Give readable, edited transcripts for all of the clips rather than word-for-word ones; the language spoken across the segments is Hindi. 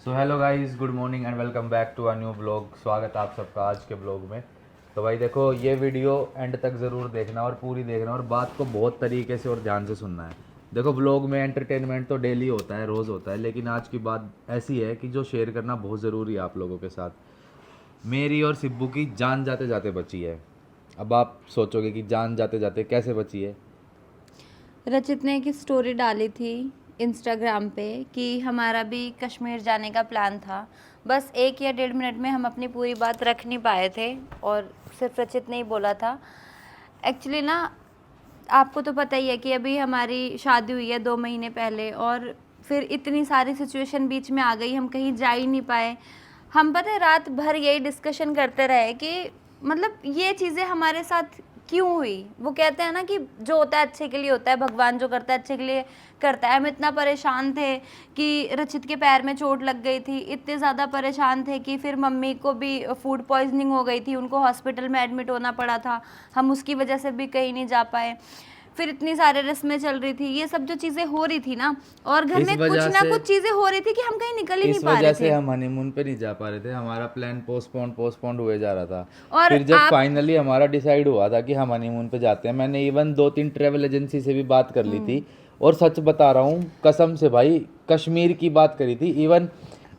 So hello guys, good morning and welcome back to a new blog. स्वागत है आप सबका आज के ब्लॉग में। तो भाई देखो, ये वीडियो एंड तक ज़रूर देखना और पूरी देखना और बात को बहुत तरीके से और ध्यान से सुनना है। देखो, ब्लॉग में एंटरटेनमेंट तो डेली होता है, रोज़ होता है, लेकिन आज की बात ऐसी है कि जो शेयर करना बहुत ज़रूरी है आप लोगों के साथ। मेरी और सिब्बू की जान जाते जाते बची है। अब आप सोचोगे कि जान जाते जाते कैसे बची है। रचित ने एक स्टोरी डाली थी इंस्टाग्राम पे कि हमारा भी कश्मीर जाने का प्लान था। बस 1 या 1.5 मिनट में हम अपनी पूरी बात रख नहीं पाए थे और सिर्फ रचित ने ही बोला था। एक्चुअली ना, आपको तो पता ही है कि अभी हमारी शादी हुई है 2 महीने पहले और फिर इतनी सारी सिचुएशन बीच में आ गई, हम कहीं जा ही नहीं पाए। हम पता है रात भर यही डिस्कशन करते रहे कि मतलब ये चीज़ें हमारे साथ क्यों हुई। वो कहते हैं ना कि जो होता है अच्छे के लिए होता है, भगवान जो करता है अच्छे के लिए करता है। हम इतना परेशान थे कि रचित के पैर में चोट लग गई थी, इतने ज़्यादा परेशान थे कि फिर मम्मी को भी फूड पॉइजनिंग हो गई थी, उनको हॉस्पिटल में एडमिट होना पड़ा था। हम उसकी वजह से भी कहीं नहीं जा पाए। फिर इतनी सारे रस्में चल रही थी, ये सब जो चीज़ें हो रही थी ना, और घर इस में कुछ वजह ना से कुछ चीज़ें हो रही थी कि हम कहीं निकल ही नहीं इस पा रहे वजह से थे। हम हनीमून पे नहीं जा पा रहे थे। हमारा प्लान पोस्टपोन्ड हुए जा रहा था। और फिर जब आप फाइनली हमारा डिसाइड हुआ था कि हम हनीमून पे जाते हैं, मैंने इवन 2-3 ट्रेवल एजेंसी से भी बात कर ली थी। और सच बता रहा हूँ कसम से भाई, कश्मीर की बात करी थी। इवन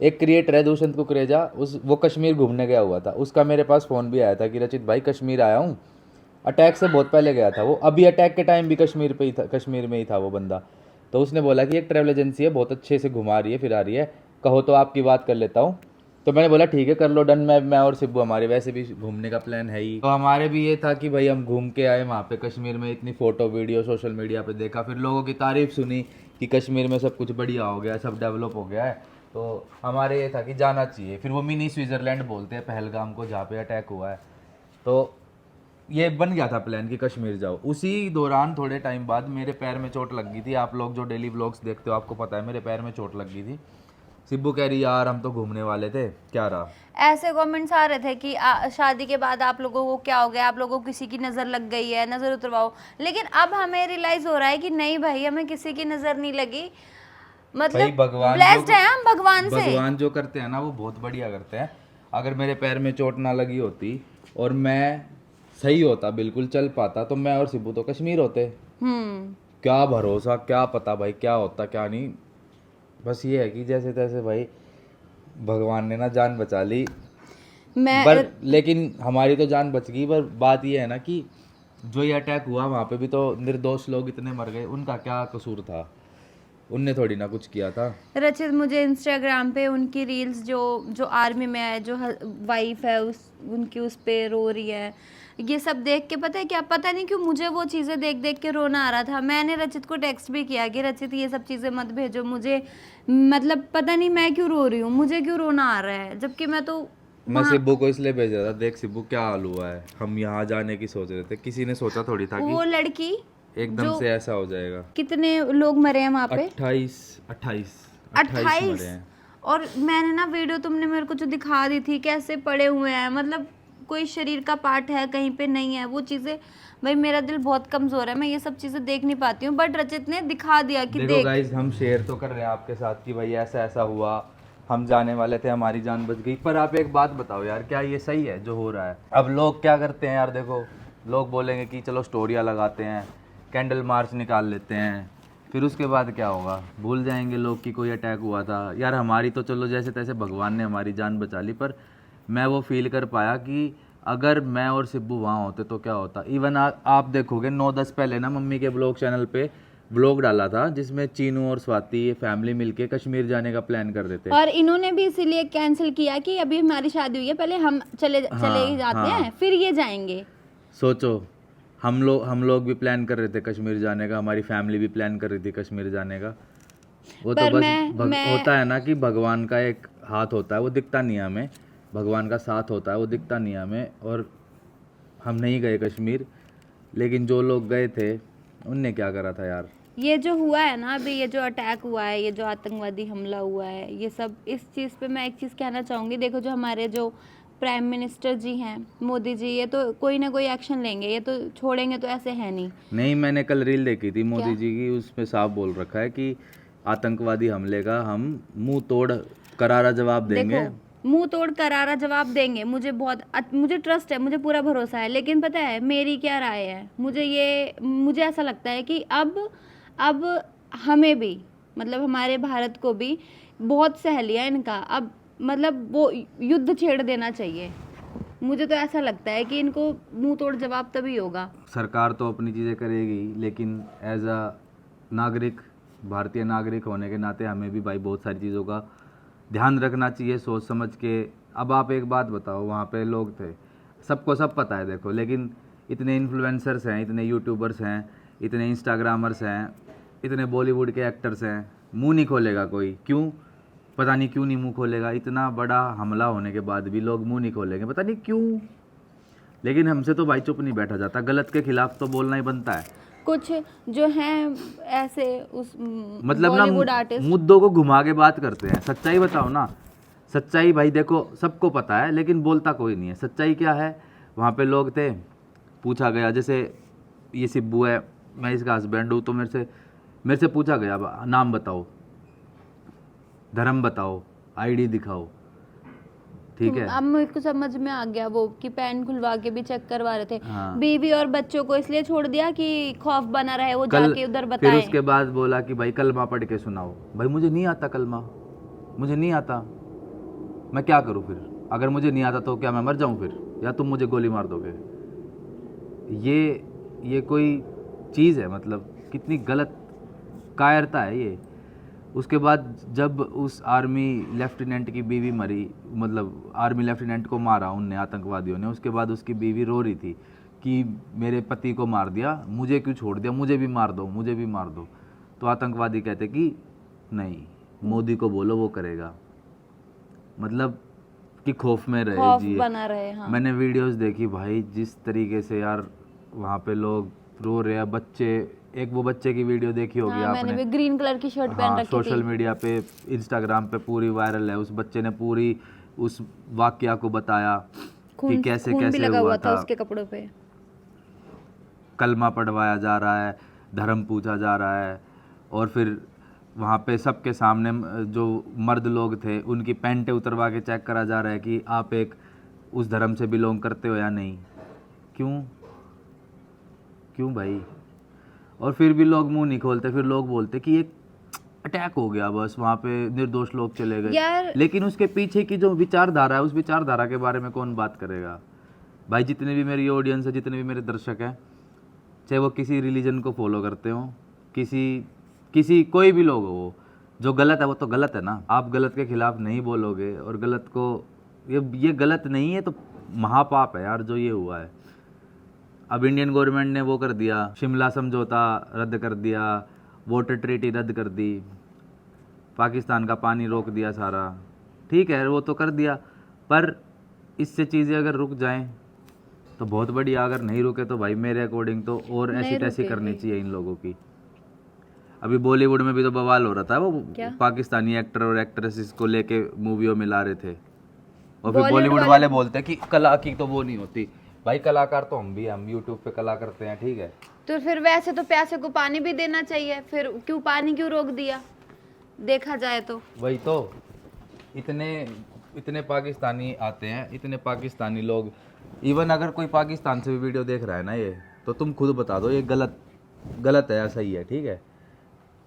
एक क्रिएटर है दुष्यंत कुकरेजा, वो कश्मीर घूमने गया हुआ था। उसका मेरे पास फ़ोन भी आया था कि रचित भाई कश्मीर आया हूँ। अटैक से बहुत पहले गया था वो, अभी अटैक के टाइम भी कश्मीर पे ही था, कश्मीर में ही था वो बंदा। तो उसने बोला कि एक ट्रैवल एजेंसी है, बहुत अच्छे से घुमा रही है फिरा रही है, कहो तो आपकी बात कर लेता हूँ। तो मैंने बोला ठीक है, कर लो डन। मैं और सिब्बू, हमारे वैसे भी घूमने का प्लान है ही, तो हमारे भी ये था कि भाई हम घूम के आए वहाँ पे कश्मीर में। इतनी फ़ोटो वीडियो सोशल मीडिया पे देखा, फिर लोगों की तारीफ़ सुनी कि कश्मीर में सब कुछ बढ़िया हो गया, सब डेवलप हो गया है। तो हमारे ये था कि जाना चाहिए। फिर वो मिनी स्विट्ज़रलैंड बोलते हैं पहलगाम को, जहाँ पे अटैक हुआ है। तो ये बन गया था प्लान कि कश्मीर जाओ। उसी दौरान थोड़े टाइम बाद मेरे पैर में चोट लग गई थी। आप लोग जो डेली व्लॉग्स देखते हो आपको पता है मेरे पैर में चोट लग गई थी। सिब्बू कह रही यार हम तो घूमने वाले थे, क्या रहा। ऐसे कमेंट्स आ रहे थे कि शादी के बाद आप लोगों को क्या हो गया, आप लोगों को किसी की नज़र लग गई है, नज़र उतरवाओ। लेकिन अब हमें रियलाइज़ हो रहा है कि नहीं भाई, हमें किसी की नज़र नहीं लगी। भाई मतलब भगवान जो ब्लेस्ड है हम भगवान से। भगवान जो करते हैं ना वो बहुत बढ़िया करते हैं। अगर मेरे पैर में चोट ना लगी होती और मैं सही होता, बिल्कुल चल पाता, तो मैं और सिब्बू तो कश्मीर होते। हम्म। क्या भरोसा, क्या पता भाई क्या होता क्या नहीं। बस ये है कि जैसे तैसे भाई भगवान ने ना जान बचा ली। पर मैं लेकिन हमारी तो जान बच गई, पर बात ये है ना कि जो ये अटैक हुआ वहाँ पे भी तो निर्दोष लोग इतने मर गए, उनका क्या कसूर था। उनने थोड़ी ना कुछ किया था। रचित मुझे इंस्टाग्राम पे उनकी रील्स, जो जो आर्मी में है, जो वाइफ है उनकी, उस पे रो रही है, ये सब देख के पता है क्या, पता नहीं क्यों मुझे वो चीज़ें देख देख के रोना आ रहा था। मैंने रचित को टेक्स्ट भी किया कि रचित ये सब चीज़ें मत भेजो मुझे, मतलब पता नहीं मैं क्यों रो रही हूँ, मुझे क्यों रोना आ रहा है, जबकि मैं तो मैं वहाँ। सिब्बू को इसलिए भेज रहा था, देख सिब्बू क्या हाल हुआ है, हम यहाँ जाने की सोच रहे थे। किसी ने सोचा थोड़ी था कि वो लड़की एकदम जो, से ऐसा हो जाएगा। कितने लोग मरे हैं वहाँ पे? 28 28 28 मरे 28। हैं। और मैंने ना वीडियो तुमने मेरे को जो दिखा दी थी, कैसे पड़े हुए हैं, मतलब कोई शरीर का पार्ट है कहीं पे नहीं है, वो चीज़ें। भाई मेरा दिल बहुत कमज़ोर है, मैं ये सब चीज़ें देख नहीं पाती हूँ, बट रचित ने दिखा दिया कि देखो देख। गाइज, हम शेयर तो कर रहे हैं आपके साथ कि भाई ऐसा ऐसा हुआ, हम जाने वाले थे, हमारी जान बच गई। पर आप एक बात बताओ यार, क्या ये सही है जो हो रहा है? अब लोग क्या करते हैं यार, देखो लोग बोलेंगे कि चलो स्टोरियाँ लगाते हैं, कैंडल मार्च निकाल लेते हैं, फिर उसके बाद क्या होगा, भूल जाएंगे लोग कि कोई अटैक हुआ था। यार हमारी तो चलो जैसे तैसे भगवान ने हमारी जान बचा ली, पर मैं वो फील कर पाया कि अगर मैं और सिब्बू वहाँ होते तो क्या होता। इवन आप देखोगे 9-10 पहले ना मम्मी के ब्लॉग चैनल पे व्लॉग डाला था जिसमें चीनू और स्वाति ये फैमिली मिलके कश्मीर जाने का प्लान कर रहे थे। और इन्होंने भी इसीलिए कैंसिल किया कि अभी हमारी शादी हुई है, पहले हम चले चले ही हाँ जाते हैं, हाँ, फिर ये जाएंगे। सोचो, हम लोग भी प्लान कर रहे थे कश्मीर जाने का, हमारी फैमिली भी प्लान कर रही थी कश्मीर जाने का। वो तो पर बस मैं होता है ना कि भगवान का एक हाथ होता है, वो दिखता नहीं है हमें। भगवान का साथ होता है, वो दिखता नहीं है हमें। और हम नहीं गए कश्मीर, लेकिन जो लोग गए थे उनने क्या करा था यार। ये जो हुआ है ना अभी, ये जो अटैक हुआ है, ये जो आतंकवादी हमला हुआ है, ये सब, इस चीज़ पे मैं एक चीज़ कहना चाहूँगी। देखो, जो हमारे जो प्राइम मिनिस्टर जी हैं, मोदी जी, ये तो कोई ना कोई एक्शन लेंगे, ये तो छोड़ेंगे तो ऐसे है नहीं। नहीं, मैंने कल रील देखी थी मोदी क्या? जी की, उसमें साफ बोल रखा है कि आतंकवादी हमले का हम मुंह तोड़ करारा जवाब देंगे। देखो मुंह तोड़ करारा जवाब देंगे, मुझे ट्रस्ट है, मुझे पूरा भरोसा है। लेकिन पता है मेरी क्या राय है, मुझे ऐसा लगता है कि अब हमें भी, मतलब हमारे भारत को भी बहुत सह लिया इनका, अब मतलब वो युद्ध छेड़ देना चाहिए। मुझे तो ऐसा लगता है कि इनको मुंह तोड़ जवाब तभी होगा। सरकार तो अपनी चीज़ें करेगी, लेकिन एज अ नागरिक, भारतीय नागरिक होने के नाते हमें भी भाई बहुत सारी चीज़ों का ध्यान रखना चाहिए, सोच समझ के। अब आप एक बात बताओ, वहाँ पे लोग थे, सबको सब पता है देखो, लेकिन इतने इन्फ्लुएंसर्स हैं, इतने यूट्यूबर्स हैं, इतने इंस्टाग्रामर्स हैं, इतने बॉलीवुड के एक्टर्स हैं, मुंह नहीं खोलेगा कोई। क्यों? पता नहीं क्यों नहीं मुंह खोलेगा। इतना बड़ा हमला होने के बाद भी लोग मुंह नहीं खोलेंगे, पता नहीं क्यों। लेकिन हमसे तो भाई चुप नहीं बैठा जाता, गलत के खिलाफ तो बोलना ही बनता है। कुछ जो हैं ऐसे उस मतलब बॉलीवुड ना आर्टिस्ट मुद्दों को घुमा के बात करते हैं। सच्चाई बताओ ना, सच्चाई भाई देखो सबको पता है, लेकिन बोलता कोई नहीं है। सच्चाई क्या है? वहाँ पे लोग थे, पूछा गया, जैसे ये सिब्बू है, मैं इसका हस्बैंड हूँ, तो मेरे से पूछा गया नाम बताओ, धर्म बताओ, आईडी दिखाओ, ठीक है। अब मेरे को समझ में आ गया वो कि पैन खुलवा के भी चेक करवा रहे थे। हाँ। बीवी और बच्चों को इसलिए छोड़ दिया कि खौफ बना रहे, वो कल जाके उधर फिर बताएं। उसके बाद बोला कि भाई कलमा पढ़ के सुनाओ। भाई मुझे नहीं आता कलमा, मुझे नहीं आता, मैं क्या करूँ फिर? अगर मुझे नहीं आता तो क्या मैं मर जाऊँ फिर, या तुम मुझे गोली मार दोगे? ये कोई चीज़ है? मतलब कितनी गलत कायरता है ये। उसके बाद जब उस आर्मी लेफ्टिनेंट की बीवी मरी, मतलब आर्मी लेफ्टिनेंट को मारा उनने, आतंकवादियों ने, उसके बाद उसकी बीवी रो रही थी कि मेरे पति को मार दिया, मुझे क्यों छोड़ दिया, मुझे भी मार दो, मुझे भी मार दो। तो आतंकवादी कहते कि नहीं, मोदी को बोलो वो करेगा। मतलब कि खौफ में रहे, खौफ जिए। बना रहे। हाँ। मैंने वीडियोस देखी भाई, जिस तरीके से यार वहाँ पे लोग रो रहे हैं, बच्चे, एक वो बच्चे की वीडियो देखी होगी हाँ, मैंने आपने, भी ग्रीन कलर की शर्ट पहन हाँ, रखी सोशल थी। मीडिया पे, इंस्टाग्राम पे पूरी वायरल है। उस बच्चे ने पूरी उस वाकया को बताया कि कैसे खून भी कैसे लगा हुआ हुआ था था। उसके कपड़ों पे। कलमा पढ़वाया जा रहा है, धर्म पूछा जा रहा है, और फिर वहाँ पे सबके सामने जो मर्द लोग थे उनकी पैंटें उतरवा के चेक करा जा रहा है कि आप एक उस धर्म से बिलोंग करते हो या नहीं। क्यों क्यों भाई? और फिर भी लोग मुंह नहीं खोलते। फिर लोग बोलते कि एक अटैक हो गया, बस वहाँ पे निर्दोष लोग चले गए। यार लेकिन उसके पीछे की जो विचारधारा है, उस विचारधारा के बारे में कौन बात करेगा? भाई जितने भी मेरी ऑडियंस है, जितने भी मेरे दर्शक हैं, चाहे वो किसी रिलीजन को फॉलो करते हो, किसी कोई भी लोग हो, जो गलत है वो तो गलत है ना। आप गलत के खिलाफ नहीं बोलोगे और गलत को, ये गलत नहीं है तो महापाप है यार जो ये हुआ है। अब इंडियन गवर्नमेंट ने वो कर दिया, शिमला समझौता रद्द कर दिया, वाटर ट्रीटी रद्द कर दी, पाकिस्तान का पानी रोक दिया सारा, ठीक है वो तो कर दिया, पर इससे चीज़ें अगर रुक जाएं तो बहुत बढ़िया। अगर नहीं रुके तो भाई मेरे अकॉर्डिंग तो और ऐसी तैसी करनी चाहिए इन लोगों की। अभी बॉलीवुड में भी तो बवाल हो रहा था, वो पाकिस्तानी एक्टर और एक्ट्रेसेस को लेके मूवियों में ला रहे थे, और फिर बॉलीवुड वाले बोलते हैं कि कला की तो वो नहीं होती। भाई कलाकार तो हम भी, हम यूट्यूब पे कला करते हैं, ठीक है। तो फिर वैसे तो प्यासे को पानी भी देना चाहिए, फिर पानी क्यों रोक दिया? देखा जाए तो वही तो, इतने पाकिस्तानी आते हैं, इतने पाकिस्तानी लोग। इवन अगर कोई पाकिस्तान से भी वीडियो देख रहा है ना ये, तो तुम खुद बता दो ये गलत है या सही है, ठीक है।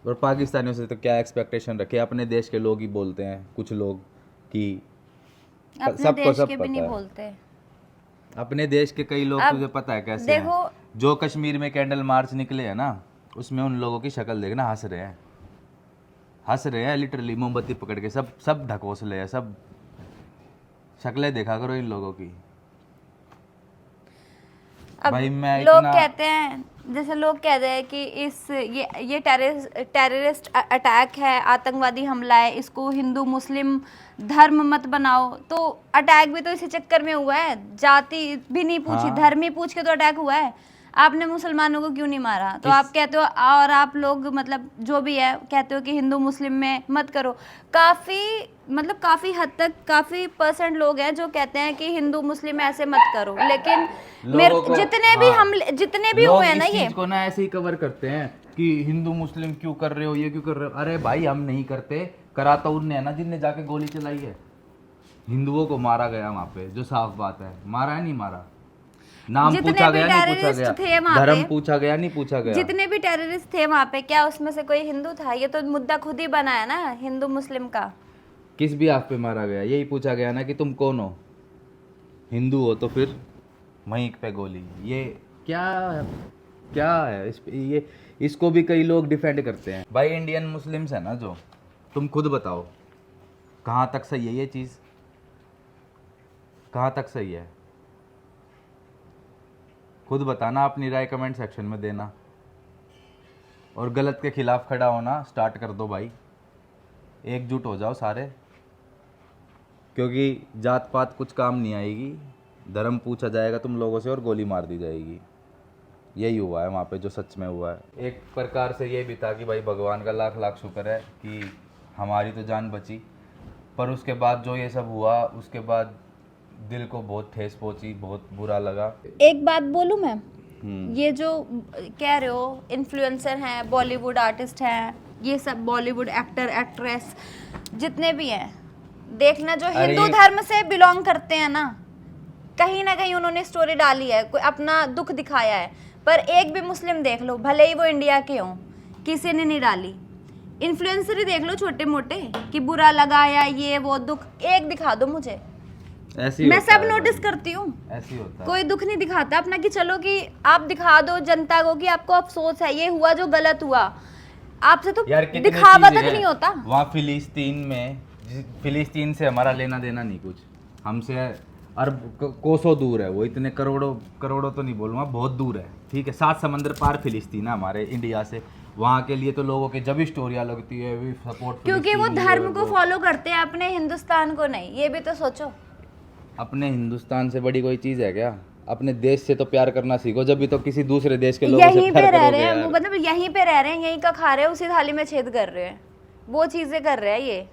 और पाकिस्तानियों से तो क्या एक्सपेक्टेशन रखे? अपने देश के लोग ही बोलते हैं कुछ लोग कि अपने देश के भी नहीं बोलते। अपने देश के कई लोग, तुझे पता है कैसे देखो हैं? जो कश्मीर में कैंडल मार्च निकले हैं ना, उसमें उन लोगों की शक्ल देखना, हंस रहे हैं लिटरली, मोमबत्ती पकड़ के, सब ढकोसले हैं, सब शक्लें देखा करो इन लोगों की। अब भाई मैं लोग कहते हैं, जैसे लोग कहते हैं कि ये टेररिस्ट अटैक है, आतंकवादी हमला है, इसको हिंदू मुस्लिम धर्म मत बनाओ। तो अटैक भी तो इसी चक्कर में हुआ है, जाति भी नहीं पूछी, हाँ। धर्म ही पूछ के तो अटैक हुआ है। आपने मुसलमानों को क्यों नहीं मारा? तो आप कहते हो, और आप लोग मतलब जो भी है कहते हो कि हिंदू मुस्लिम में मत करो। काफी हद तक काफी % लोग हैं जो कहते हैं कि हिंदू मुस्लिम ऐसे मत करो, लेकिन जितने भी हुए हैं ना, ये को ना ऐसे ही कवर करते हैं कि हिंदू मुस्लिम क्यों कर रहे हो, ये क्यों कर रहे हो। अरे भाई हम नहीं करते, करा तो उनने है ना जिनने जाके गोली चलाई है। हिंदुओं को मारा गया वहाँ पे, जो साफ बात है। मारा है नहीं मारा, नाम जितने पूछा भी गया नहीं पूछा टेररिस्ट थे गया, वहाँ धर्म पे, पूछा गया नहीं पूछा गया। जितने भी टेररिस्ट थे वहाँ पे, क्या उसमें से कोई हिंदू था? ये तो मुद्दा खुद ही बनाया ना हिंदू मुस्लिम का। किस भी आप पे मारा गया, यही पूछा गया ना कि तुम कौन हो, हिंदू हो तो फिर वहीं पे गोली। ये क्या है ये इसको भी कई लोग डिफेंड करते हैं। भाई इंडियन मुस्लिम्स है ना जो, तुम खुद बताओ कहाँ तक सही है ये चीज़, कहाँ तक सही है? खुद बताना, अपनी राय कमेंट सेक्शन में देना, और गलत के खिलाफ खड़ा होना स्टार्ट कर दो भाई। एकजुट हो जाओ सारे, क्योंकि जात पात कुछ काम नहीं आएगी। धर्म पूछा जाएगा तुम लोगों से और गोली मार दी जाएगी। यही हुआ है वहाँ पे, जो सच में हुआ है। एक प्रकार से ये भी था कि भाई भगवान का लाख लाख शुक्र है कि हमारी तो जान बची, पर उसके बाद जो ये सब हुआ उसके बाद दिल को बहुत ठेस पहुंची, बहुत बुरा लगा। एक बात बोलूं मैं, ये जो कह रहे हो इन्फ्लुएंसर हैं, बॉलीवुड आर्टिस्ट हैं, ये सब बॉलीवुड एक्टर एक्ट्रेस जितने भी हैं, देखना जो हिंदू धर्म से बिलोंग करते हैं ना कहीं उन्होंने स्टोरी डाली है, कोई अपना दुख दिखाया है, पर एक भी मुस्लिम देख लो, भले ही वो इंडिया के हों, किसी ने नहीं डाली। इन्फ्लुएंसर ही देख लो छोटे मोटे, कि बुरा लगा या ये वो दुख, एक दिखा दो मुझे। ऐसी मैं होता सब है नोटिस भाई, करती हूँ, ऐसी होता है। कोई दुख नहीं दिखाता अपना, कि चलो कि आप दिखा दो जनता को कि आपको अफसोस है ये हुआ जो गलत हुआ। आपसे तो यार कितनी दिखावा चीजें तक हैं। नहीं होता। वहाँ फिलिस्तीन से हमारा लेना देना नहीं कुछ, हमसे अरब कोसों दूर है वो, इतने करोड़ों तो नहीं बोलूँगा, बहुत दूर है, ठीक है। 7 समंदर पार फिलिस्तीन है हमारे इंडिया से। वहाँ के लिए तो लोगों के जब भी स्टोरियाँ लगती है भी सपोर्ट, क्योंकि वो धर्म को फॉलो करते हैं, अपने हिंदुस्तान को नहीं। ये भी तो सोचो, अपने हिंदुस्तान से बड़ी कोई चीज़ है क्या? अपने देश से तो प्यार करना सीखो, जब भी तो किसी दूसरे देश के लोगों से यहीं पे प्यार रह करोगे रहे हैं, यार। मतलब यहीं पे रह रहे हैं, यहीं का खा रहे हैं, उसी थाली में छेद कर रहे हैं, वो चीजें कर रहे हैं। ये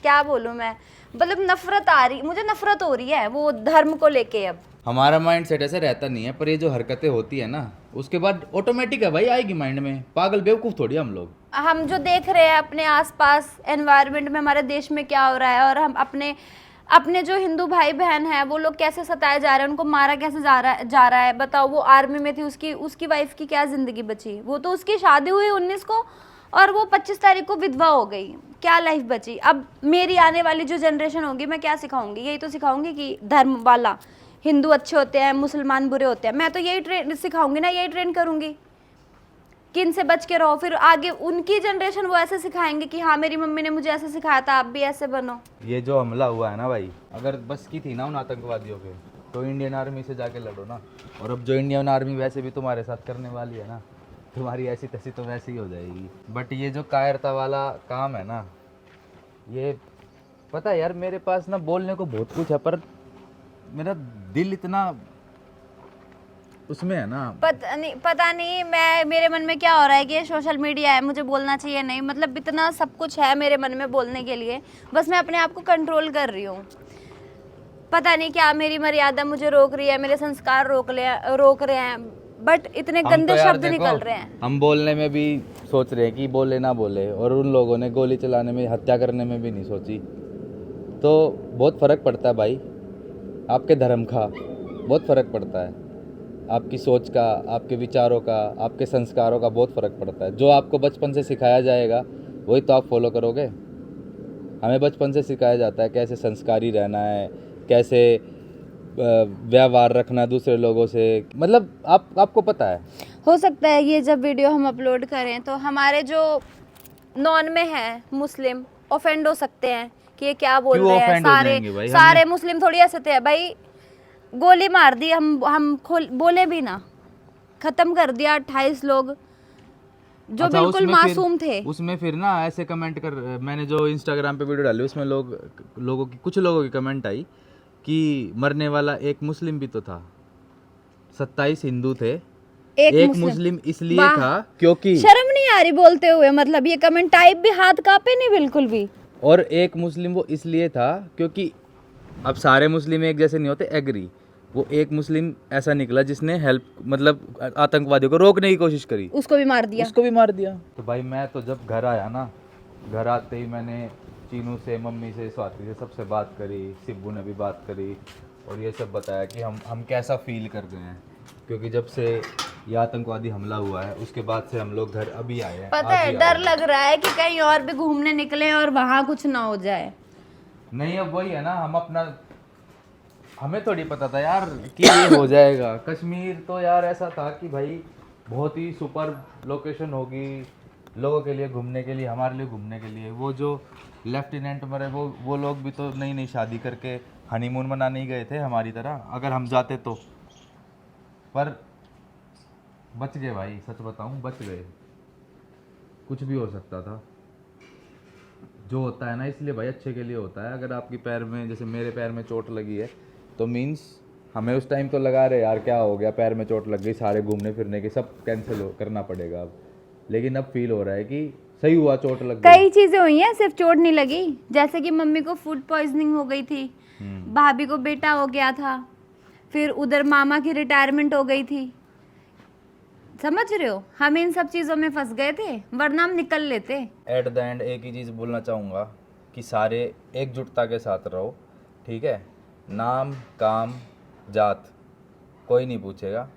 क्या बोलूं मैं, मतलब नफरत आ रही, मुझे नफरत हो रही है वो धर्म को लेके। अब हमारा माइंड सेट ऐसे रहता नहीं है, पर ये जो हरकतें होती है ना उसके बाद ऑटोमेटिक है भाई, आएगी माइंड में। पागल बेवकूफ़ थोड़ी हम लोग। हम जो देख रहे हैं अपने आसपास एनवायरनमेंट में, हमारे देश में क्या हो रहा है, और हम अपने जो हिंदू भाई बहन हैं वो लोग कैसे सताए जा रहे हैं, उनको मारा कैसे जा रहा है। बताओ, वो आर्मी में थी, उसकी वाइफ की क्या ज़िंदगी बची? वो तो उसकी शादी हुई 19 को और वो 25 तारीख को विधवा हो गई, क्या लाइफ बची? अब मेरी आने वाली जो जनरेशन होगी, मैं क्या सिखाऊंगी? यही तो सिखाऊंगी कि धर्म वाला, हिंदू अच्छे होते हैं, मुसलमान बुरे होते हैं। मैं तो यही ट्रेन सिखाऊंगी ना, यही ट्रेन करूंगी कि इनसे बच के रहो। फिर आगे उनकी जनरेशन वो ऐसे सिखाएंगे कि हाँ मेरी मम्मी ने मुझे ऐसे सिखाया था, आप भी ऐसे बनो। ये जो हमला हुआ है ना भाई, अगर बस की थी ना उन आतंकवादियों के, तो इंडियन आर्मी से जाके लड़ो ना। और अब जो इंडियन आर्मी वैसे भी तुम्हारे साथ करने वाली है ना, तुम्हारी ऐसी तैसी तो वैसे ही हो जाएगी। बट ये जो कायरता वाला काम है ना, ये पता है यार, मेरे पास ना बोलने को बहुत कुछ है, पर मेरा दिल इतना उसमें है ना। पता नहीं मैं, मेरे मन में क्या हो रहा है कि ये सोशल मीडिया है, मुझे बोलना चाहिए नहीं, मतलब इतना सब कुछ है मेरे मन में बोलने के लिए, बस मैं अपने आप को कंट्रोल कर रही हूँ। पता नहीं क्या मेरी मर्यादा मुझे रोक रही है, मेरे संस्कार रोक रहे हैं, बट इतने हम गंदे तो यार शब्द देखो, निकल रहे हैं। हम बोलने में भी सोच रहे हैं कि बोले ना बोले, और उन लोगों ने गोली चलाने में, हत्या करने में भी नहीं सोची। तो बहुत फ़र्क पड़ता है भाई, आपके धर्म का बहुत फ़र्क पड़ता है, आपकी सोच का, आपके विचारों का, आपके संस्कारों का बहुत फ़र्क पड़ता है। जो आपको बचपन से सिखाया जाएगा वही तो आप फॉलो करोगे। हमें बचपन से सिखाया जाता है कैसे संस्कारी रहना है, कैसे व्यवहार रखना दूसरे लोगों से, मतलब आपको पता है। हो सकता है ये जब वीडियो हम अपलोड करें तो हमारे जो नॉन में है मुस्लिम ऑफेंड हो सकते हैं कि ये क्या बोल क्यों रहे हैं। offend हो जाएंगे भाई? सारे मुस्लिम थोड़ी ऐसे थे भाई, गोली मार दी, हम बोले भी ना, खत्म कर दिया 28 लोग जो अच्छा, बिल्कुल उसमें मासूम थे। उसमें फिर ना ऐसे कमेंट कर, मैंने जो इंस्टाग्राम पे वीडियो डाली उसमें कुछ लोगों की कमेंट आई कि मरने वाला एक मुस्लिम भी तो था, 27 हिंदू थे, एक मुस्लिम इसलिए था क्योंकि, शर्म नहीं आ रही बोलते हुए, मतलब ये कमेंट टाइप भी हाथ कांपे नहीं बिल्कुल भी। और एक मुस्लिम वो इसलिए था क्योंकि अब सारे मुस्लिम एक जैसे नहीं होते, एग्री। वो एक मुस्लिम ऐसा निकला जिसने हेल्प, मतलब आतंकवादियों को रोकने की कोशिश करी, उसको भी मार दिया। उसको भी मार दिया। तो भाई मैं तो जब घर आया ना, घर आते ही मैंने चीनू से, मम्मी से, स्वाति से, सबसे बात करी, सिब्बू ने भी बात करी और ये सब बताया कि हम कैसा फील कर रहे हैं, क्योंकि जब से ये आतंकवादी हमला हुआ है उसके बाद से हम लोग घर अभी आए हैं। पता आज है ही डर आए लग रहा है कि कहीं और भी घूमने निकले और वहां कुछ ना हो जाए। हैं। नहीं, अब वही है ना, हमें थोड़ी पता था यार कि ये हो जाएगा। कश्मीर तो यार ऐसा था कि भाई बहुत ही सुपर लोकेशन होगी लोगों के लिए घूमने के लिए, हमारे लिए घूमने के लिए। वो जो लेफ्टिनेंट मरे वो लोग भी तो नई नई शादी करके हनीमून मनाने ही गए थे हमारी तरह, अगर हम जाते तो। पर बच गए भाई, सच बताऊं बच गए। कुछ भी हो सकता था। जो होता है ना इसलिए भाई अच्छे के लिए होता है। अगर आपकी पैर में, जैसे मेरे पैर में चोट लगी है तो मीन्स हमें उस टाइम तो लगा रहे यार क्या हो गया, पैर में चोट लग गई, सारे घूमने फिरने के सब कैंसिल करना पड़ेगा अब। लेकिन अब फील हो रहा है कि सही हुआ चोट लग गई। कई चीजें हुई हैं, सिर्फ चोट नहीं लगी। जैसे कि मम्मी को फूड पॉइजनिंग हो गई थी, भाभी को बेटा हो गया था, फिर उधर मामा की रिटायरमेंट हो गई थी। समझ रहे हो, हम इन सब चीजों में फंस गए थे, वरना हम निकल लेते। एट द एंड एक ही चीज़ बोलना चाहूँगा कि सारे एकजुटता के साथ रहो, ठीक है। नाम, काम, जात कोई नहीं पूछेगा,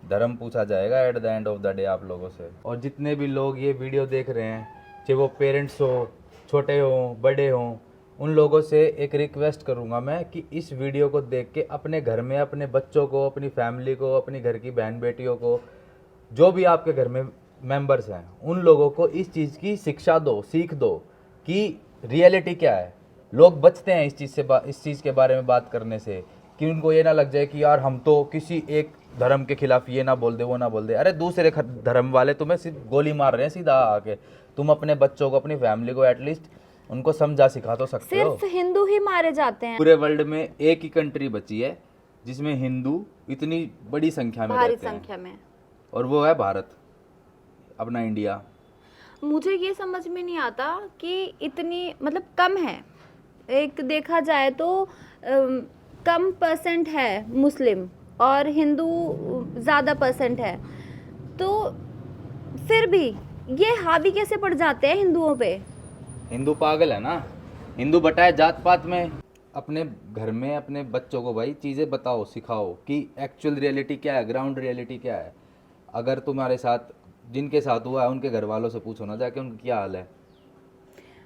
धर्म पूछा जाएगा at the end of the day आप लोगों से। और जितने भी लोग ये वीडियो देख रहे हैं, चाहे वो पेरेंट्स हो, छोटे हों, बड़े हों, उन लोगों से एक रिक्वेस्ट करूंगा मैं कि इस वीडियो को देख के अपने घर में अपने बच्चों को, अपनी फैमिली को, अपनी घर की बहन बेटियों को, जो भी आपके घर में मेंबर्स हैं, उन लोगों को इस चीज़ की शिक्षा दो, सीख दो कि रियलिटी क्या है। लोग बचते हैं इस चीज़ के बारे में बात करने से, कि उनको ये ना लग जाए कि यार हम तो किसी एक धर्म के खिलाफ ये ना बोल दे, वो ना बोल दे। अरे दूसरे धर्म वाले तुम्हें सिर्फ गोली मार रहे हैं सीधा आके, तुम अपने बच्चों को, अपनी फैमिली को एटलीस्ट उनको समझा सिखा तो सकते हो। सिर्फ हिंदू ही मारे जाते हैं। पूरे वर्ल्ड में एक ही कंट्री बची है जिसमें हिंदू इतनी बड़ी संख्या में भारी रहते हैं, संख्या में। और वो है भारत, अपना इंडिया। मुझे ये समझ में नहीं आता कि इतनी मतलब कम है। एक देखा जाए तो कम परसेंट है मुस्लिम और हिंदू ज़्यादा परसेंट है, तो फिर भी ये हावी कैसे पड़ जाते हैं हिंदुओं पे। हिंदू पागल है ना, हिंदू बटा है जात पात में। अपने घर में अपने बच्चों को भाई चीज़ें बताओ, सिखाओ कि एक्चुअल रियलिटी क्या है, ग्राउंड रियलिटी क्या है। अगर तुम्हारे साथ, जिनके साथ हुआ है उनके घर वालों से पूछो ना जाके उनका क्या हाल है।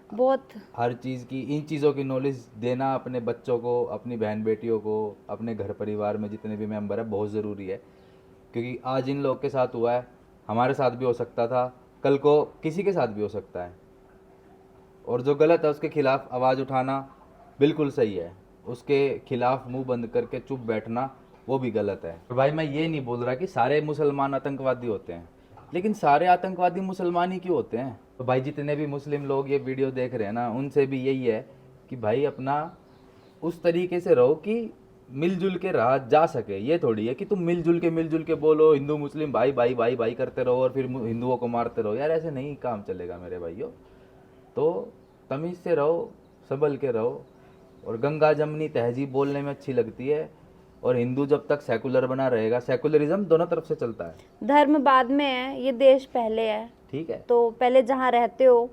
बहुत हर चीज़ की, इन चीज़ों की नॉलेज देना अपने बच्चों को, अपनी बहन बेटियों को, अपने घर परिवार में जितने भी मेंबर है, बहुत ज़रूरी है। क्योंकि आज इन लोग के साथ हुआ है, हमारे साथ भी हो सकता था, कल को किसी के साथ भी हो सकता है। और जो गलत है उसके खिलाफ आवाज़ उठाना बिल्कुल सही है, उसके खिलाफ मुंह बंद करके चुप बैठना वो भी गलत है। और भाई मैं ये नहीं बोल रहा कि सारे मुसलमान आतंकवादी होते हैं, लेकिन सारे आतंकवादी मुसलमान ही क्यों होते हैं। तो भाई जितने भी मुस्लिम लोग ये वीडियो देख रहे हैं ना, उनसे भी यही है कि भाई अपना उस तरीके से रहो कि मिलजुल के रहा जा सके। ये थोड़ी है कि तुम मिलजुल के बोलो हिंदू मुस्लिम भाई भाई भाई भाई करते रहो और फिर हिंदुओं को मारते रहो। यार ऐसे नहीं काम चलेगा मेरे भाइयों। तो तमीज़ से रहो, संभल के रहो। और गंगा जमनी तहजीब बोलने में अच्छी लगती है, और हिंदू जब तक सेकुलर बना रहेगा, सेकुलरिज्म दोनों तरफ से चलता है। धर्म बाद में है, ये देश पहले है। ठीक है, तो पहले जहाँ रहते हो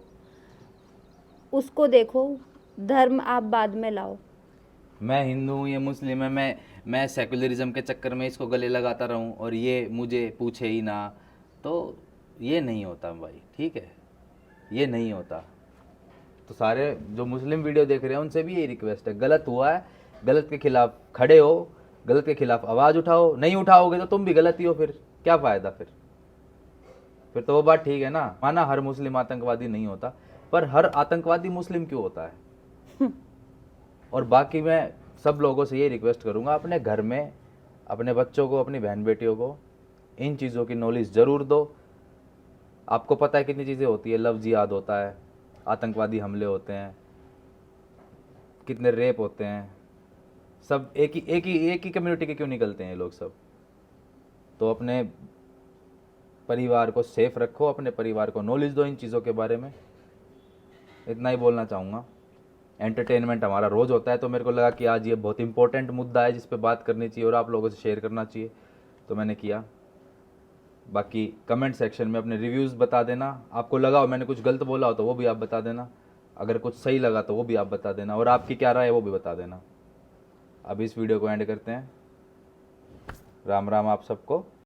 उसको देखो, धर्म आप बाद में लाओ। मैं हिंदू हूँ, ये मुस्लिम है, मैं सेकुलरिज्म के चक्कर में इसको गले लगाता रहूँ और ये मुझे पूछे ही ना, तो ये नहीं होता भाई। ठीक है, ये नहीं होता। तो सारे जो मुस्लिम वीडियो देख रहे हैं उनसे भी यही रिक्वेस्ट है, गलत हुआ है, गलत के खिलाफ खड़े हो, गलत के खिलाफ आवाज़ उठाओ। नहीं उठाओगे तो तुम भी गलत ही हो, फिर क्या फ़ायदा। फिर तो वो बात ठीक है ना, माना हर मुस्लिम आतंकवादी नहीं होता, पर हर आतंकवादी मुस्लिम क्यों होता है। और बाकी मैं सब लोगों से ये रिक्वेस्ट करूँगा, अपने घर में अपने बच्चों को, अपनी बहन बेटियों को इन चीज़ों की नॉलेज ज़रूर दो। आपको पता है कितनी चीज़ें होती है, लफ्ज़ याद होता है, आतंकवादी हमले होते हैं, कितने रेप होते हैं, सब एक ही कम्युनिटी के क्यों निकलते हैं ये लोग सब। तो अपने परिवार को सेफ रखो, अपने परिवार को नॉलेज दो इन चीज़ों के बारे में। इतना ही बोलना चाहूँगा। एंटरटेनमेंट हमारा रोज़ होता है, तो मेरे को लगा कि आज ये बहुत इंपॉर्टेंट मुद्दा है जिस पे बात करनी चाहिए और आप लोगों से शेयर करना चाहिए, तो मैंने किया। बाकी कमेंट सेक्शन में अपने रिव्यूज़ बता देना, आपको लगा हो मैंने कुछ गलत बोला हो तो वो भी आप बता देना। अगर कुछ सही लगा तो वो भी आप बता देना, और आपकी क्या राय है वो भी बता देना। अब इस वीडियो को एंड करते हैं। राम राम आप सबको।